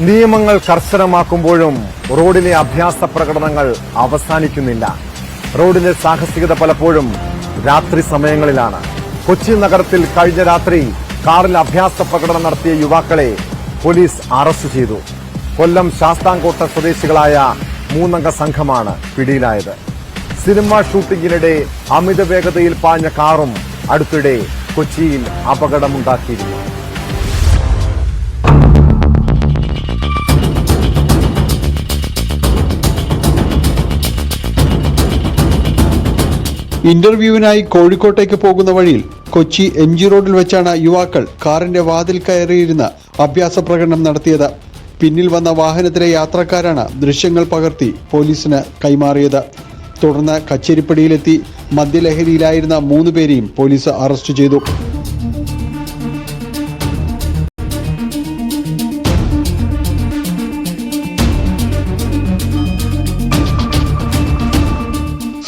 നിയമങ്ങൾ കർശനമാക്കുമ്പോഴും റോഡിലെ അഭ്യാസ പ്രകടനങ്ങൾ അവസാനിക്കുന്നില്ല. റോഡിലെ സാഹസികത പലപ്പോഴും രാത്രി സമയങ്ങളിലാണ്. കൊച്ചി നഗരത്തിൽ കഴിഞ്ഞ രാത്രി കാറിൽ അഭ്യാസ പ്രകടനം നടത്തിയ യുവാക്കളെ പോലീസ് അറസ്റ്റ് ചെയ്തു. കൊല്ലം ശാസ്താംകോട്ട സ്വദേശികളായ 3 അംഗ സംഘമാണ് പിടിയിലായത്. സിനിമ ഷൂട്ടിങ്ങിനിടെ അമിത വേഗതയിൽ പാഞ്ഞ കാറും അടുത്തിടെ കൊച്ചിയിൽ അപകടമുണ്ടാക്കിയിരുന്നു. ഇന്റർവ്യൂവിനായി കോഴിക്കോട്ടേക്ക് പോകുന്ന വഴിയിൽ കൊച്ചി MG റോഡിൽ വെച്ചാണ് യുവാക്കൾ കാറിന്റെ വാതിൽ കയറിയിരുന്ന് അഭ്യാസ പ്രകടനം നടത്തിയത്. പിന്നിൽ വന്ന വാഹനത്തിലെ യാത്രക്കാരാണ് ദൃശ്യങ്ങൾ പകർത്തി പോലീസിന് കൈമാറിയത്. തുടർന്ന് കച്ചേരിപ്പടിയിലെത്തി മദ്യലഹരിയിലായിരുന്ന 3 പേരെയും പോലീസ് അറസ്റ്റ് ചെയ്തു.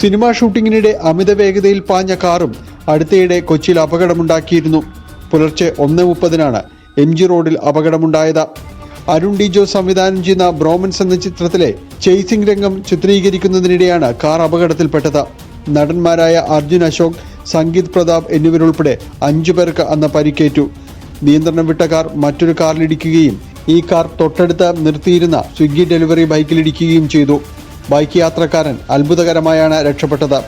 സിനിമാ ഷൂട്ടിങ്ങിനിടെ അമിത വേഗതയിൽ പാഞ്ഞ കാറും അടുത്തയിടെ കൊച്ചിയിൽ അപകടമുണ്ടാക്കിയിരുന്നു. പുലർച്ചെ 1:30-നാണ് MG റോഡിൽ അപകടമുണ്ടായത്. അരുൺ ഡി ജോസ് സംവിധാനം ചെയ്യുന്ന ബ്രോമൻസ് എന്ന ചിത്രത്തിലെ ചേസിംഗ് രംഗം ചിത്രീകരിക്കുന്നതിനിടെയാണ് കാർ അപകടത്തിൽപ്പെട്ടത്. നടന്മാരായ അർജുൻ അശോക്, സംഗീത് പ്രതാപ് എന്നിവരുൾപ്പെടെ 5 പേർക്ക് അന്ന് പരിക്കേറ്റു. നിയന്ത്രണം വിട്ട കാർ മറ്റൊരു കാറിലിടിക്കുകയും ഈ കാർ തൊട്ടടുത്ത് നിർത്തിയിരുന്ന സ്വിഗ്ഗി ഡെലിവറി ബൈക്കിലിടിക്കുകയും ചെയ്തു. ബൈക്ക് യാത്രക്കാരൻ അത്ഭുതകരമായാണ് രക്ഷപ്പെട്ടത്.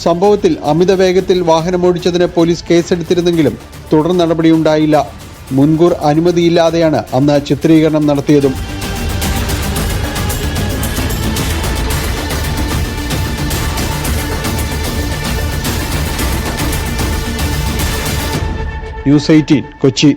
സംഭവത്തിൽ അമിത വേഗത്തിൽ വാഹനമോടിച്ചതിന് പോലീസ് കേസെടുത്തിരുന്നെങ്കിലും തുടർ നടപടിയുണ്ടായില്ല. മുൻകൂർ അനുമതിയില്ലാതെയാണ് അന്ന് ചിത്രീകരണം നടത്തിയതും. ന്യൂസ് 18 കൊച്ചി.